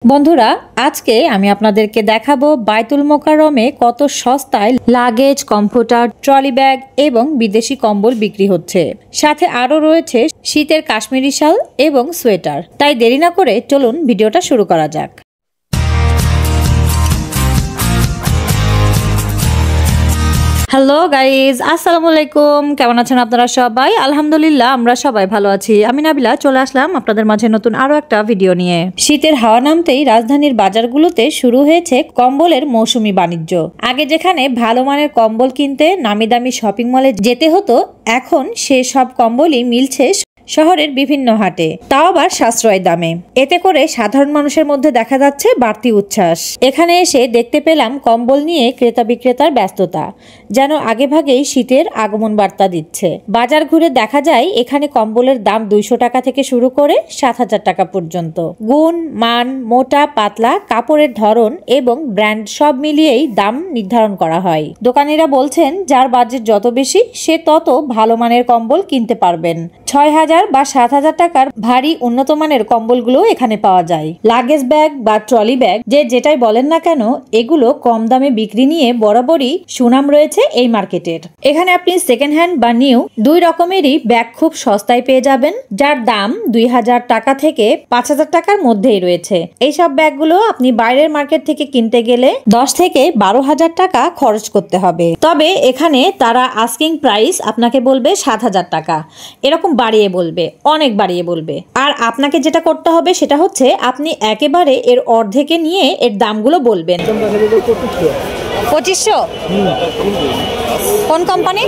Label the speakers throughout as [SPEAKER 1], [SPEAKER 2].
[SPEAKER 1] বন্ধুরা আজকে আমি আপনাদেরকে দেখাবো বাইতুল মোকাররমে কত সস্তায় লাগেজ, কম্পিউটার, ট্রলি ব্যাগ এবং বিদেশি কম্বল বিক্রি হচ্ছে। সাথে আরো রয়েছে শীতের কাশ্মীরি শাল এবং সোয়েটার। তাই দেরি না করে চলুন ভিডিওটা শুরু করা যাক। হ্যালো গাইজ, আসসালামু আলাইকুম। কেমন আছেন আপনারা সবাই? আলহামদুলিল্লাহ আমরা সবাই ভালো আছি। আমি নাবিলা চলে আসলাম আপনাদের মাঝে নতুন আরো একটা ভিডিও নিয়ে। শীতের হাওয়া নামতেই রাজধানীর বাজারগুলোতে শুরু হয়েছে কম্বলের মৌসুমী বাণিজ্য। আগে যেখানে ভালো মানের কম্বল কিনতে নামি দামি শপিং মলে যেতে হতো, এখন সে সব কম্বলই মিলছে শহরের বিভিন্ন হাটে, তাও আবার সাশ্রয় দামে। এতে করে সাধারণ মানুষের মধ্যে দেখা যাচ্ছে বাড়তি উচ্ছ্বাস। এখানে এসে দেখতে পেলাম কম্বল নিয়ে ক্রেতা বিক্রেতার ব্যস্ততা, যেন আগেভাগেই শীতের আগমন বার্তা দিচ্ছে। বাজার ঘুরে দেখা যায় এখানে কম্বলের দাম 200 টাকা থেকে শুরু করে 7,000 টাকা পর্যন্ত। গুণ, মান, মোটা পাতলা, কাপড়ের ধরন এবং ব্র্যান্ড সব মিলিয়েই দাম নির্ধারণ করা হয়। দোকানিরা বলছেন যার বাজেট যত বেশি সে তত ভালো মানের কম্বল কিনতে পারবেন। 6,000 বা 7,000 টাকার ভারী উন্নত মানের কম্বলগুলো এখানে পাওয়া যায়। লাগেজ ব্যাগ বা ট্রলি ব্যাগ যেটাই বলেন না কেন, এগুলো কম দামে বিক্রি নিয়ে বরাবরই সুনাম রয়েছে এই মার্কেটের। এখানে আপনি সেকেন্ড হ্যান্ড বা নিউ দুই রকমেরই ব্যাগ খুব সস্তায় পেয়ে যাবেন, যার দাম 2,000 টাকা থেকে 5,000 টাকার মধ্যেই রয়েছে। এইসব ব্যাগগুলো আপনি বাইরের মার্কেট থেকে কিনতে গেলে 10 থেকে 12,000 টাকা খরচ করতে হবে। তবে এখানে তারা আস্কিং প্রাইস আপনাকে বলবে 7,000 টাকা, এরকম বাড়িয়ে বলবে, অনেক বাড়িয়ে বলবে। আর আপনাকে যেটা করতে হবে সেটা হচ্ছে আপনি একেবারে এর অর্ধেকে নিয়ে এর দামগুলো বলবেন। 2500? কোন কোম্পানি?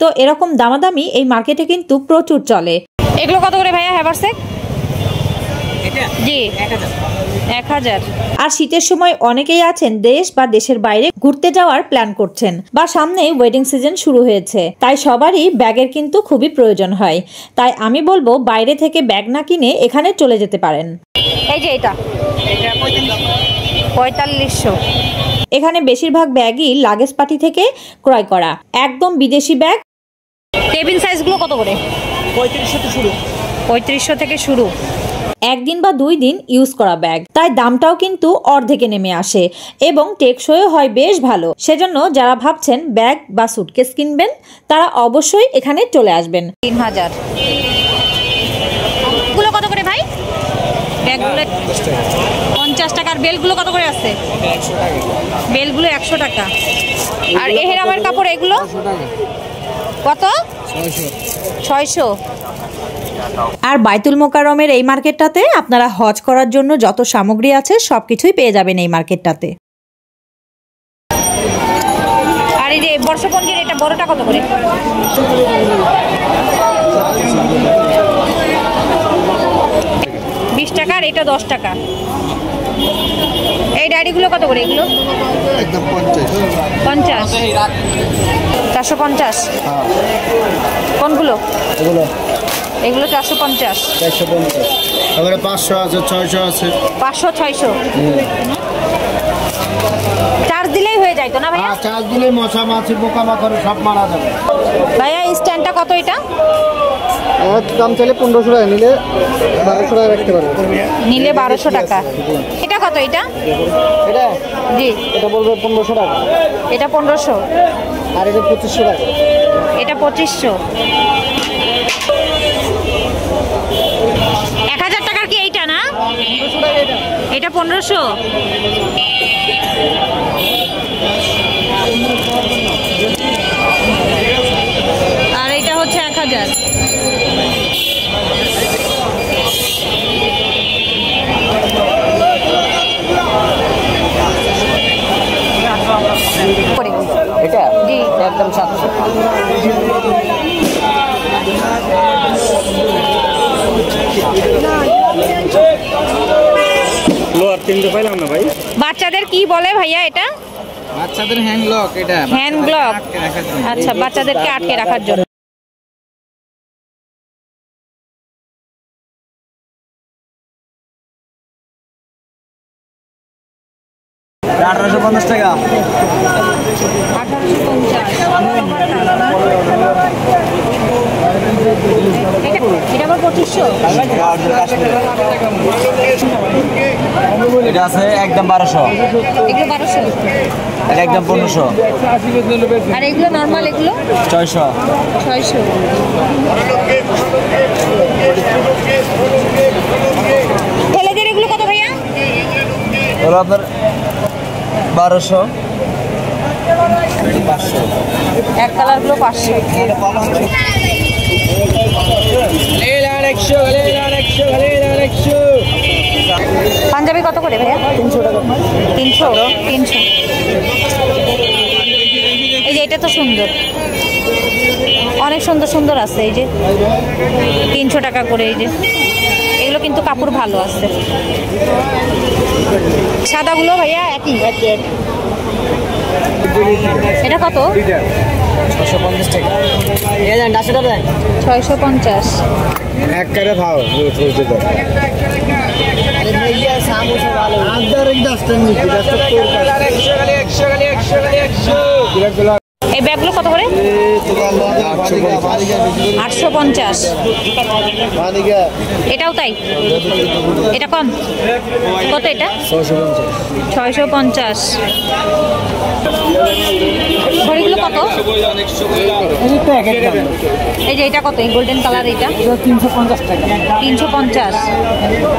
[SPEAKER 1] তো এরকম দামাদামি এই মার্কেটে কিন্তু প্রচুর চলে। এগুলো কত করে ভাইয়া হ্যাভারসেক? জি 1,000। আর শীতের সময় অনেকেই আছেন দেশ বা দেশের বাইরে ঘুরতে যাওয়ার প্ল্যান করছেন, বা সামনে ওয়েডিং সিজন শুরু হয়েছে, তাই সবারই ব্যাগের কিন্তু খুবই প্রয়োজন হয়। তাই আমি বলবো বাইরে থেকে ব্যাগ না কিনে এখানে চলে যেতে পারেন। এই যে এটা 4500। এখানে বেশিরভাগ ব্যাগই লাগেজ পার্টি থেকে ক্রয় করা, একদম বিদেশি ব্যাগ। টেবিল সাইজগুলো কত করে? 3500 থেকে শুরু। একদিন বা 2 দিন ইউজ করা ব্যাগ, তাই দামটাও কিন্তু অর্ধেকে নেমে আসে এবং টেকসইও হয় বেশ ভালো। সেজন্য যারা ভাবছেন ব্যাগ বা সুটকেস কিনবেন তারা অবশ্যই এখানে চলে আসবেন। 3,000। গুলো কত করে ভাই? ব্যাগগুলো 50 টাকার। বেলগুলো কত করে আছে? বেলগুলো 100 টাকা। আর এহেরামের কাপড় এগুলো কত? 600। আর বাইতুল মোকাররমের এই মার্কেটটাতে আপনারা হজ করার জন্য যত সামগ্রী আছে সবকিছুই পেয়ে যাবেন এই মার্কেটটাতে। আর এই যে বর্ষপঞ্জির এটা বড়টা কত করে? 20 টাকা। আর এটা 10 টাকা। এই ডায়েরিগুলো কত করে? এগুলো একদম 50। 450। কোনগুলো? এগুলো 450।
[SPEAKER 2] তারপরে 500 আছে, 600 আছে।
[SPEAKER 1] 500, 600। চার্জ দিলেই হয়ে যায় তো না ভাইয়া?
[SPEAKER 2] চার্জ দিলেই মশা মাছি পোকামাকড় সব মারা যাবে।
[SPEAKER 1] ভাইয়া এই স্ট্যান্ডটা কত? এটা
[SPEAKER 2] দাম চাইলে 1500 টাকা, নিলে 1200 টাকা রাখতে পারবে।
[SPEAKER 1] নিলে 1200 টাকা। এটা কত? এটা
[SPEAKER 2] এটা
[SPEAKER 1] জি
[SPEAKER 2] এটা বলবে 1500 টাকা।
[SPEAKER 1] এটা 1500।
[SPEAKER 2] আর এটা 2500 টাকা।
[SPEAKER 1] এটা 2500। 1,000 টাকার কি এইটা না? এটা 1500। আর এটা হচ্ছে 1,000।
[SPEAKER 2] এটা
[SPEAKER 1] জি
[SPEAKER 2] একদম 700।
[SPEAKER 1] বাচ্চাদের কি বলে ভাইয়া এটা?
[SPEAKER 2] বাচ্চাদের হ্যান্ড লক। এটা
[SPEAKER 1] হ্যান্ড গ্লাভ। আচ্ছা, বাচ্চাদেরকে আটকে রাখার জন্য।
[SPEAKER 2] এটা 1850 টাকা।
[SPEAKER 1] 1850। এটা এগুলো 2500।
[SPEAKER 3] এটা আছে একদম 1200,
[SPEAKER 1] এগুলো 1200,
[SPEAKER 3] এটা একদম 1500,
[SPEAKER 1] আর এগুলো নর্মাল এগুলো
[SPEAKER 3] 600,
[SPEAKER 1] 600। ছেলেদের এগুলো কত ভাইয়া?
[SPEAKER 3] হলো আপনার 1200, 500,
[SPEAKER 1] এক কালারগুলো 500। পাঞ্জাবি কত করে ভাইয়া?
[SPEAKER 2] 300 টাকা।
[SPEAKER 1] 300, 300। এই যে এটা তো সুন্দর, অনেক সুন্দর সুন্দর আছে। এই যে 300 টাকা করে। এই যে এগুলো কিন্তু কাপড় ভালো আছে। সাদাগুলো ভাইয়া একই। এটা কত?
[SPEAKER 3] 650 টাকা।
[SPEAKER 1] 650।
[SPEAKER 2] এক করে ভাও
[SPEAKER 1] এই ব্যাগগুলো কত করে? 850। এটাও তাই? এটা কম কত? এটা 650। ঘড়িগুলো কত? এই যে এটা কত? এই গোল্ডেন কালার এইটা
[SPEAKER 2] 350 টাকা।
[SPEAKER 1] 350।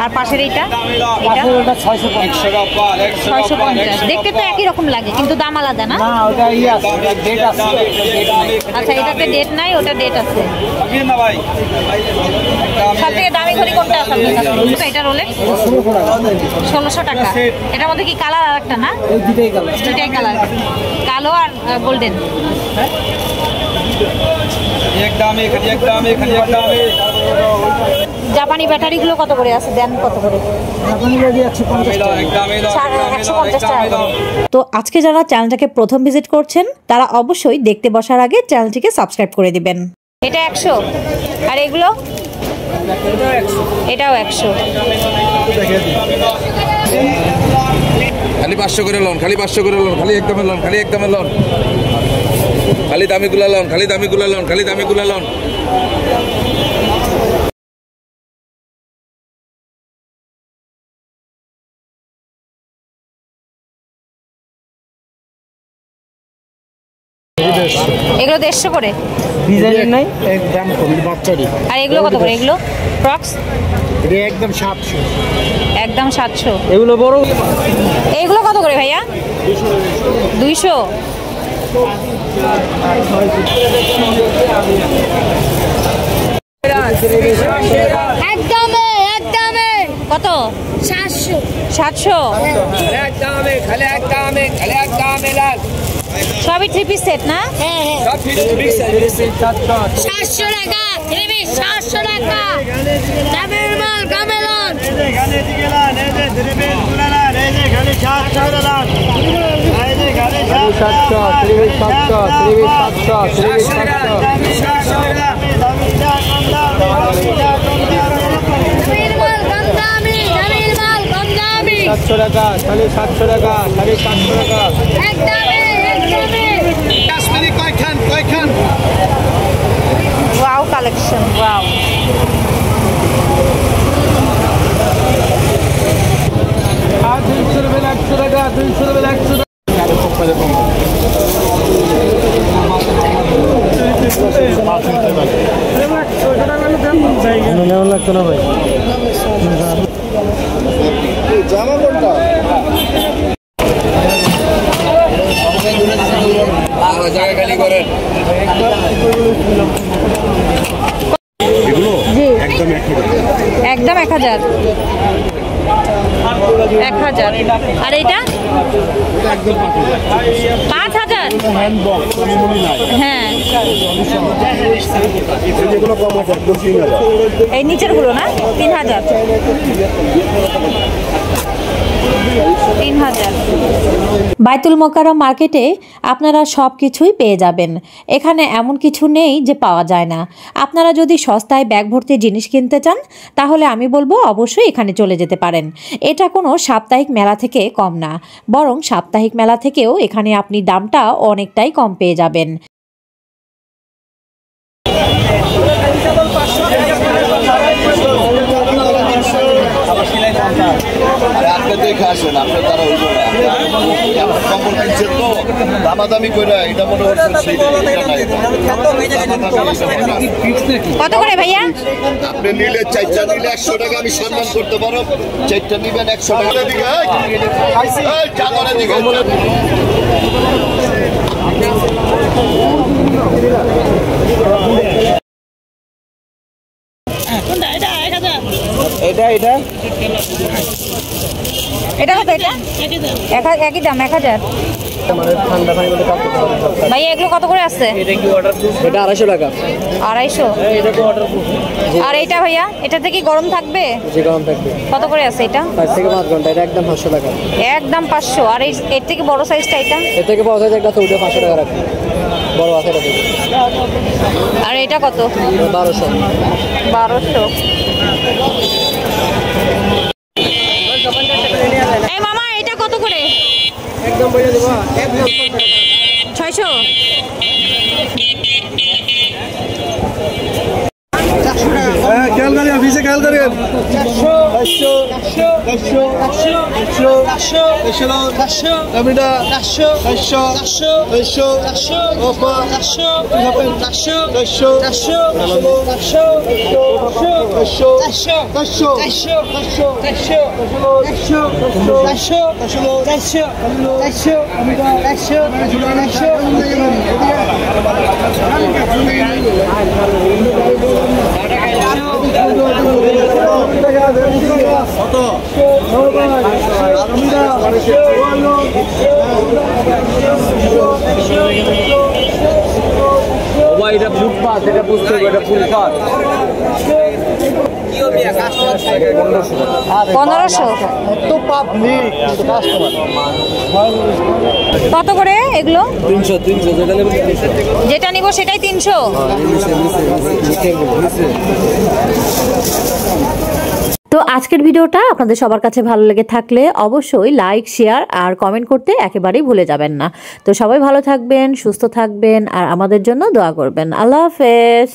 [SPEAKER 1] আর পাশের এইটা? এটা 650। দেখতে তো একই রকম লাগে কিন্তু দাম আলাদা না?
[SPEAKER 2] ওটা আছে, ডেট আছে।
[SPEAKER 1] আচ্ছা, এটাতে ডেট নাই, ওটা ডেট আছে। সবথেকে দামি ঘড়ি কোনটা আছে আপনার কাছে? এটা রোলেক্স 1600 টাকা। এটার মধ্যে কি কালার আর একটা না? দুটাই কালার, কালো আর গোল্ডেন। জাপানি ব্যাটারিগুলো কত করে আছে? দেন কত করে? 150 টাকা। তো আজকে যারা চ্যানেলটাকে প্রথম ভিজিট করছেন তারা অবশ্যই দেখতে বসার আগে চ্যানেলটিকে সাবস্ক্রাইব করে দিবেন। এটা 100। আর এগুলো? এটাও 100।
[SPEAKER 4] খালি 500 করে লোন, খালি 500 করে লোন, খালি একদমে লোন, খালি একদমে লোন, খালি দামিগুলা লোন, খালি দামিগুলা লোন, খালি দামিগুলা লোন।
[SPEAKER 1] এগুলো 150 করে।
[SPEAKER 2] ডিজাইনের নাই, একদম কম বাচ্চারই।
[SPEAKER 1] আর এগুলো কত করে? এগুলো ফ্রক্স
[SPEAKER 2] এটা একদম 700।
[SPEAKER 1] একদম 700।
[SPEAKER 2] এগুলো বড়।
[SPEAKER 1] এইগুলো কত করে ভাইয়া? 200।
[SPEAKER 5] একদমে একদমে
[SPEAKER 1] কত?
[SPEAKER 5] 700
[SPEAKER 1] 700। সবই 3 পিস সেট না?
[SPEAKER 5] হ্যাঁ হ্যাঁ 700 টাকা দেবে 700 টাকা দামের মাল কামেলন দামের মাল কম দামি দামের মাল কম দামি
[SPEAKER 2] 700 টাকা, খালি 700 টাকা, খালি 700 টাকা।
[SPEAKER 5] একদমে একদমে
[SPEAKER 1] ওয়াও কালেকশন, ওয়াও।
[SPEAKER 2] আর 200 টাকা, 100 টাকা, 200 টাকা, 100 টাকা। নেওয়া লাগতো না ভাই। জামা কোনটা?
[SPEAKER 4] জায়গা খালি করেন।
[SPEAKER 1] একদম 1000। 1000। আর এইটা 5000। হ্যাঁ, এই নিচের গুলো না 3000। 3000। বাইতুল মোকাররম মার্কেটে আপনারা সব কিছুই পেয়ে যাবেন। এখানে এমন কিছু নেই যে পাওয়া যায় না। আপনারা যদি সস্তায় ব্যাগ ভর্তি জিনিস কিনতে চান তাহলে আমি বলবো অবশ্যই এখানে চলে যেতে পারেন। এটা কোনো সাপ্তাহিক মেলা থেকে কম না, বরং সাপ্তাহিক মেলা থেকেও এখানে আপনি দামটা অনেকটাই কম পেয়ে যাবেন।
[SPEAKER 6] আইসা দেখে আসেন, আপনার দ্বারা হইব না। কম্বল কিনছেন তো দামাদামি করে, এটা মনে হচ্ছে
[SPEAKER 1] কত করে ভাইয়া?
[SPEAKER 6] আপনি নিলে 4টা নিলে 100 টাকা আমি সম্মান করতে পারো, 4টা নিবেন 100 টাকা দিকে। জাগরের দিকে
[SPEAKER 3] এটা
[SPEAKER 1] এটা কত? এটা একই দাম 1000। ভাইয়া এগুলো কত করে আছে?
[SPEAKER 2] এটা 250 টাকা।
[SPEAKER 1] 250? আর এইটা ভাইয়া, এটাতে কি গরম থাকবে?
[SPEAKER 2] যে গরম থাকবে।
[SPEAKER 1] কত করে আছে এটা?
[SPEAKER 2] 5 থেকে 5 ঘন্টা। এটা একদম 500 টাকা।
[SPEAKER 1] একদম 500। আর এর থেকে বড় সাইজটা এটা?
[SPEAKER 2] এর থেকে বড় সাইজ একটা তো ওটা 500 টাকা রাখবে, বড় আছে এটা।
[SPEAKER 1] আর এটা কত?
[SPEAKER 2] 1200।
[SPEAKER 1] 1200। এই মামা এটা কত করে?
[SPEAKER 2] একদম বলে দেব
[SPEAKER 1] 600।
[SPEAKER 2] খেয়াল করেন, অফিসে খেয়াল করেন।
[SPEAKER 3] এটা ফুটপাত, এটা বুঝতে হবে, এটা ফুটপাত।
[SPEAKER 1] 1500। কত করে এগুলো?
[SPEAKER 3] 300
[SPEAKER 1] যেটা নিব সেটাই 300। তো আজকের ভিডিওটা আপনাদের সবার কাছে ভালো লেগে থাকলে অবশ্যই লাইক, শেয়ার আর কমেন্ট করতে একেবারেই ভুলে যাবেন না। তো সবাই ভালো থাকবেন, সুস্থ থাকবেন আর আমাদের জন্য দোয়া করবেন। আল্লাহ হাফেজ।